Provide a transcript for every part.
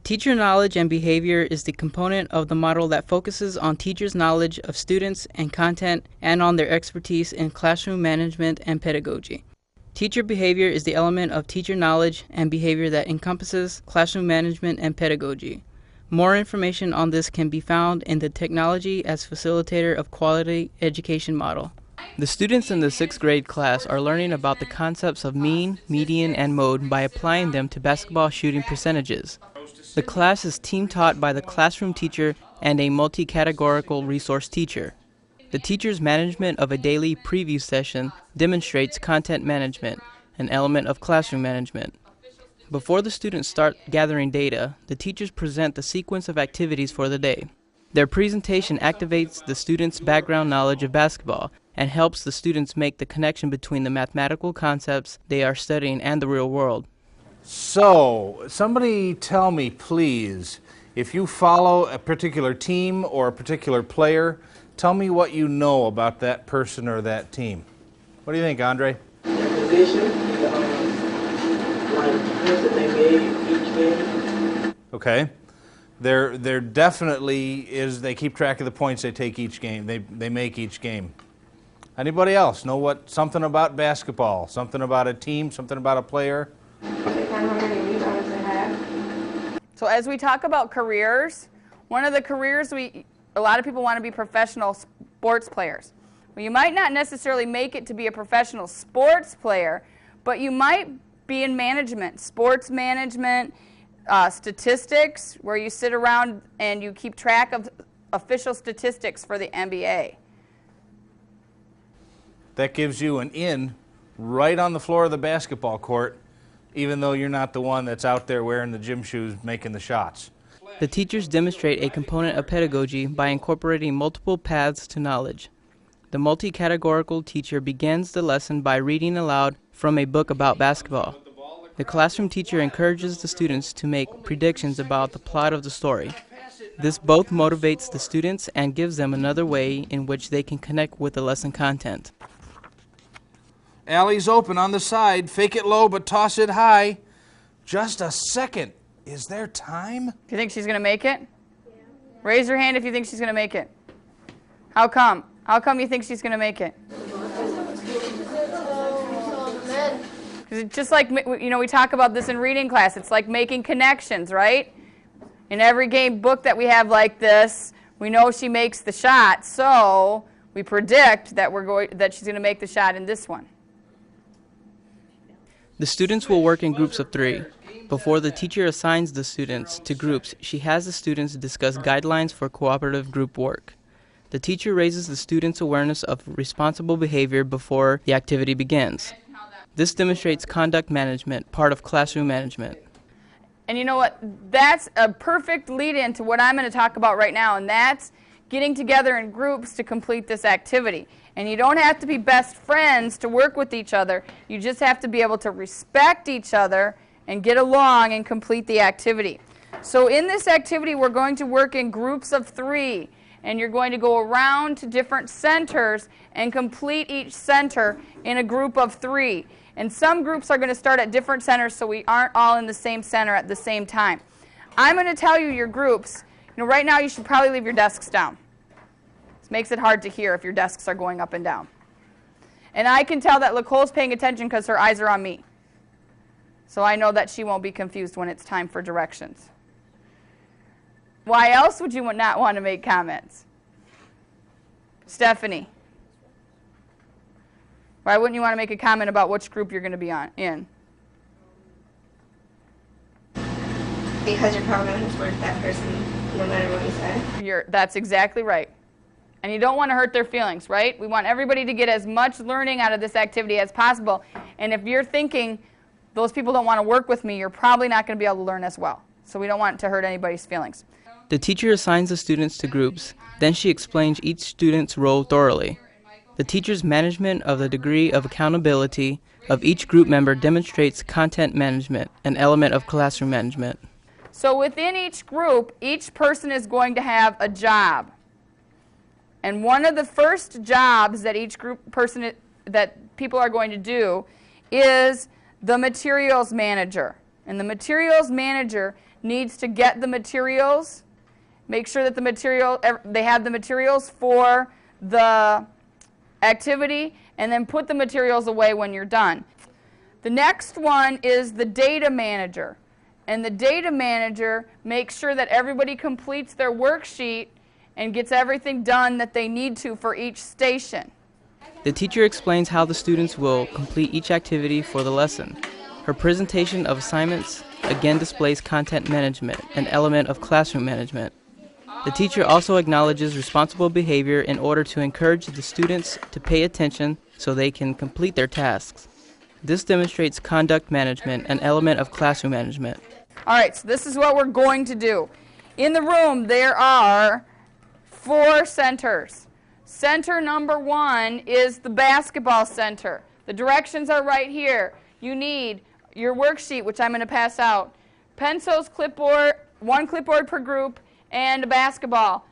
Teacher knowledge and behavior is the component of the model that focuses on teachers' knowledge of students and content and on their expertise in classroom management and pedagogy. Teacher behavior is the element of teacher knowledge and behavior that encompasses classroom management and pedagogy. More information on this can be found in the Technology as Facilitator of Quality Education model. The students in the 6th grade class are learning about the concepts of mean, median, and mode by applying them to basketball shooting percentages. The class is team taught by the classroom teacher and a multi-categorical resource teacher. The teacher's management of a daily preview session demonstrates content management, an element of classroom management. Before the students start gathering data, the teachers present the sequence of activities for the day. Their presentation activates the students' background knowledge of basketball and helps the students make the connection between the mathematical concepts they are studying and the real world. So, somebody tell me, please, if you follow a particular team or a particular player, tell me what you know about that person or that team. What do you think, Andre? Their position, like points that they made each game. Okay. There definitely is, they keep track of the points they take each game, they make each game. Anybody else know something about basketball, something about a team, something about a player? How many rebounds they have. So as we talk about careers, one of the careers a lot of people want to be professional sports players. Well, you might not necessarily make it to be a professional sports player, but you might be in management, sports management, statistics, where you sit around and you keep track of official statistics for the NBA. That gives you an in right on the floor of the basketball court, even though you're not the one that's out there wearing the gym shoes making the shots. The teachers demonstrate a component of pedagogy by incorporating multiple paths to knowledge. The multi-categorical teacher begins the lesson by reading aloud from a book about basketball. The classroom teacher encourages the students to make predictions about the plot of the story. This both motivates the students and gives them another way in which they can connect with the lesson content. Alley's open on the side. Fake it low, but toss it high. Just a second. Is there time? Do you think she's going to make it? Yeah. Raise your hand if you think she's going to make it. How come? How come you think she's going to make it? Because it's just like, we talk about this in reading class. It's like making connections, right? In every game book that we have like this, we know she makes the shot, so we predict that she's going to make the shot in this one. The students will work in groups of 3. Before the teacher assigns the students to groups, she has the students discuss guidelines for cooperative group work. The teacher raises the students' awareness of responsible behavior before the activity begins. This demonstrates conduct management, part of classroom management. And you know what? That's a perfect lead-in to what I'm going to talk about right now, and that's getting together in groups to complete this activity. And you don't have to be best friends to work with each other. You just have to be able to respect each other and get along and complete the activity. So in this activity, we're going to work in groups of 3. And you're going to go around to different centers and complete each center in a group of 3. And some groups are going to start at different centers, so we aren't all in the same center at the same time. I'm going to tell you your groups. Right now you should probably leave your desks down. This makes it hard to hear if your desks are going up and down. And I can tell that Nicole's paying attention because her eyes are on me. So I know that she won't be confused when it's time for directions. Why else would you not want to make comments? Stephanie. Why wouldn't you want to make a comment about which group you're going to be in? Because you're probably going to support that person no matter what you say. That's exactly right. And you don't want to hurt their feelings, right? We want everybody to get as much learning out of this activity as possible. And if you're thinking, those people don't want to work with me, you're probably not going to be able to learn as well. So we don't want to hurt anybody's feelings. The teacher assigns the students to groups. Then she explains each student's role thoroughly. The teacher's management of the degree of accountability of each group member demonstrates content management, an element of classroom management. So within each group, each person is going to have a job. And one of the first jobs that each that people are going to do is the materials manager. And the materials manager needs to get the materials, make sure that they have the materials for the activity, and then put the materials away when you're done. The next one is the data manager. And the data manager makes sure that everybody completes their worksheet and gets everything done that they need to for each station. The teacher explains how the students will complete each activity for the lesson. Her presentation of assignments again displays content management, an element of classroom management. The teacher also acknowledges responsible behavior in order to encourage the students to pay attention so they can complete their tasks. This demonstrates conduct management, an element of classroom management. All right, so this is what we're going to do. In the room, there are 4 centers. Center number 1 is the basketball center. The directions are right here. You need your worksheet, which I'm going to pass out, pencils, clipboard, 1 clipboard per group, and a basketball.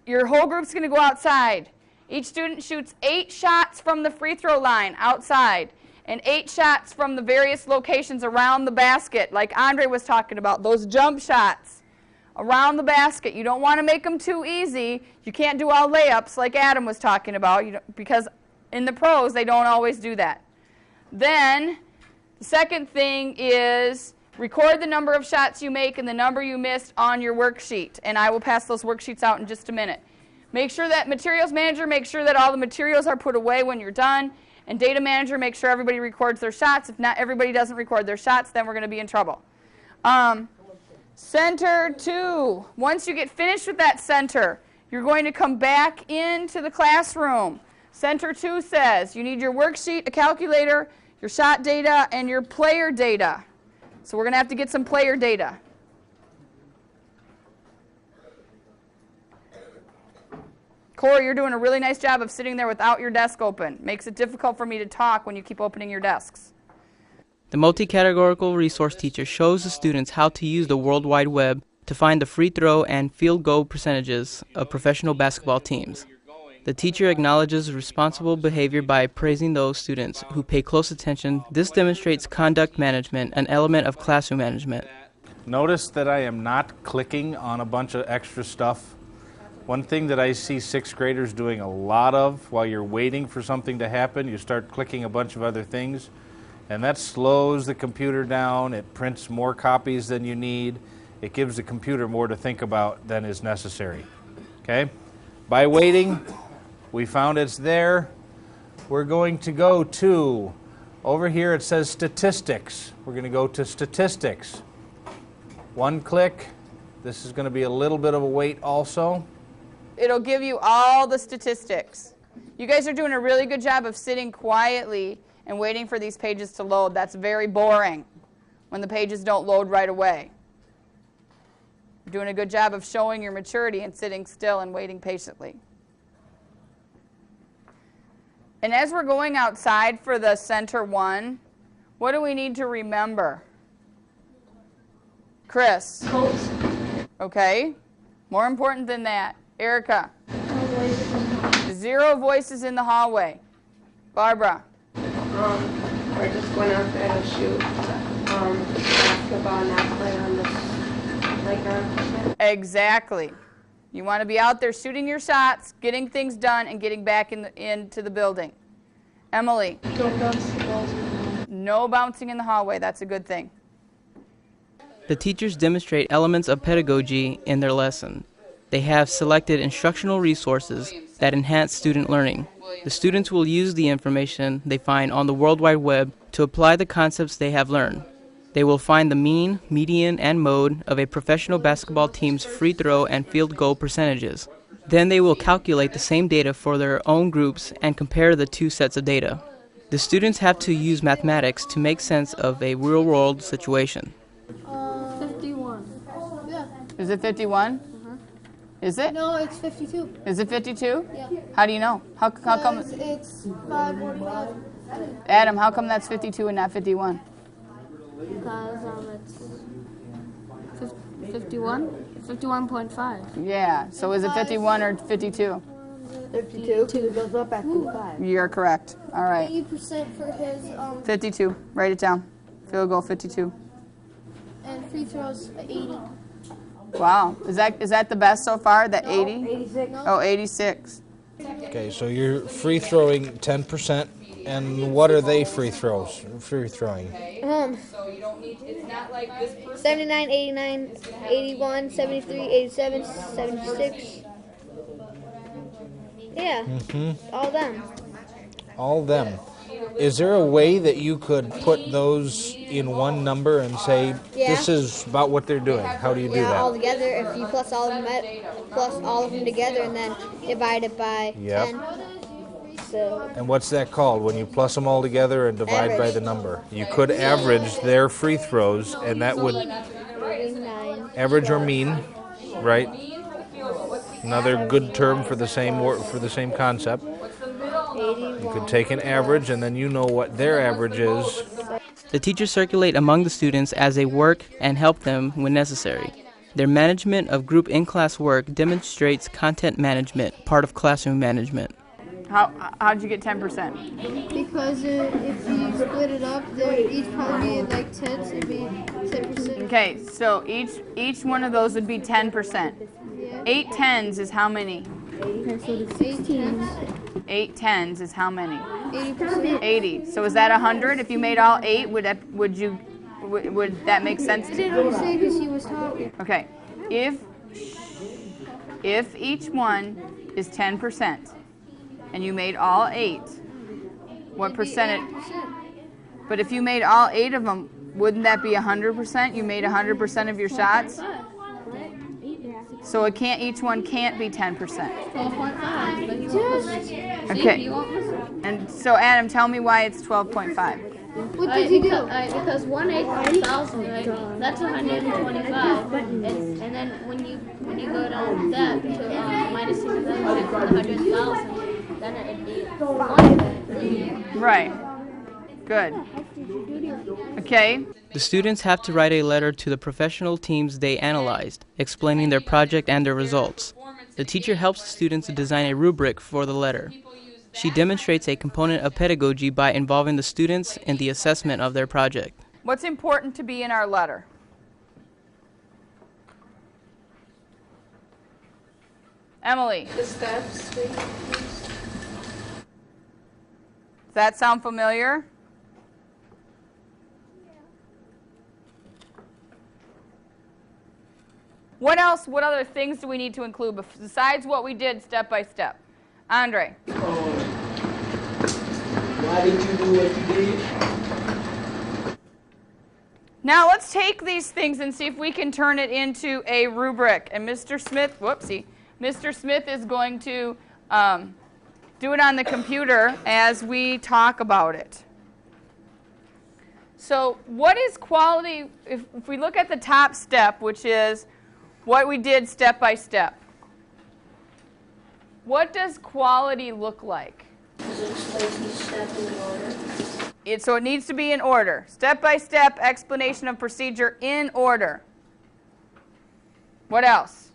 Your whole group's going to go outside. Each student shoots 8 shots from the free throw line outside, and 8 shots from the various locations around the basket, like Andre was talking about, those jump shots around the basket. You don't want to make them too easy. You can't do all layups like Adam was talking about, because in the pros they don't always do that. Then the second thing is record the number of shots you make and the number you missed on your worksheet, and I will pass those worksheets out in just a minute. Make sure that materials manager makes sure that all the materials are put away when you're done. And data manager, make sure everybody records their shots. If not everybody doesn't record their shots, then we're going to be in trouble. Center 2. Once you get finished with that center, you're going to come back into the classroom. Center 2 says you need your worksheet, a calculator, your shot data, and your player data. So we're going to have to get some player data. Corey, you're doing a really nice job of sitting there without your desk open. Makes it difficult for me to talk when you keep opening your desks. The multi-categorical resource teacher shows the students how to use the World Wide Web to find the free throw and field goal percentages of professional basketball teams. The teacher acknowledges responsible behavior by praising those students who pay close attention. This demonstrates conduct management, an element of classroom management. Notice that I am not clicking on a bunch of extra stuff. One thing that I see 6th graders doing a lot of while you're waiting for something to happen, you start clicking a bunch of other things, and that slows the computer down. It prints more copies than you need. It gives the computer more to think about than is necessary. Okay? By waiting, we found it's there. We're going to go to, over here it says statistics. We're going to go to statistics. 1 click. This is going to be a little bit of a wait also. It'll give you all the statistics. You guys are doing a really good job of sitting quietly and waiting for these pages to load. That's very boring when the pages don't load right away. You're doing a good job of showing your maturity and sitting still and waiting patiently. And as we're going outside for the center 1, what do we need to remember? Chris? Codes. Okay. More important than that. Erica? 0 voices in the hallway. Barbara? We're just going out there to shoot basketball, not play on the playground. Exactly. You want to be out there shooting your shots, getting things done, and getting back into the building. Emily? Don't bounce the balls in the hallway. No bouncing in the hallway. That's a good thing. The teachers demonstrate elements of pedagogy in their lesson. They have selected instructional resources that enhance student learning. The students will use the information they find on the World Wide Web to apply the concepts they have learned. They will find the mean, median, and mode of a professional basketball team's free throw and field goal percentages. Then they will calculate the same data for their own groups and compare the 2 sets of data. The students have to use mathematics to make sense of a real-world situation. 51. Yeah. Is it 51? Is it? No, it's 52. Is it 52? Yeah. How do you know? How come? It's 5:45. Adam, how come that's 52 and not 51? Because it's 51. 51.5. Yeah. So is it 51 or 52? 52 because it goes up after 5. You're correct. All right. 80% for his 52. Write it down. Field goal 52. free throws 80. Wow. Is that the best so far? The 80? 86. Oh, 86. Okay, so you're free throwing 10%, and what are they free throwing? 79, 89, 81, 73, 87, 76. Yeah, all them. All them. Is there a way that you could put those in one number and say, this is about what they're doing? How do you do Yeah, all that? together. If you plus all of them together, and then divide it by Yep. 10. So And what's that called when you plus them all together and divide by Average. the number? You could average their free throws, and that would 39. average or mean, right? Another good term for the same concept. 81. You could take an average, and then you know what their average is. The teachers circulate among the students as they work and help them when necessary. Their management of group in-class work demonstrates content management, part of classroom management. How'd you get 10%? Because if you split it up, they're each probably be like 10, so it'd be 10%. Okay, so each one of those would be 10%. 8 tens is how many? 18. 8 tens is how many? 80%. 80. So is that 100? If you made all 8, would that make sense I to you? didn't say because he was talking. Okay, if each one is 10% and you made all 8, what percentage? 8%. But if you made all 8 of them, wouldn't that be 100%? You made 100% of your shots? So each one can't be 10%. 12.5. Okay. And so Adam, tell me why it's 12.5. What did he do? Because 1/8 of 1,000, right? That's 125. And then when you go down that to minus 100,000, then it'd be 1. Right. Good. Okay. The students have to write a letter to the professional teams they analyzed, explaining their project and their results. The teacher helps the students design a rubric for the letter. She demonstrates a component of pedagogy by involving the students in the assessment of their project. What's important to be in our letter? Emily. The steps. Does that sound familiar? What else, what other things do we need to include besides what we did step by step? Andre. Why did you do what you did? Now let's take these things and see if we can turn it into a rubric. And Mr. Smith, Mr. Smith is going to do it on the computer as we talk about it. So what is quality, if we look at the top step, which is what we did step by step, what does quality look like? So it needs to be in order. Step-by-step explanation of procedure in order. What else?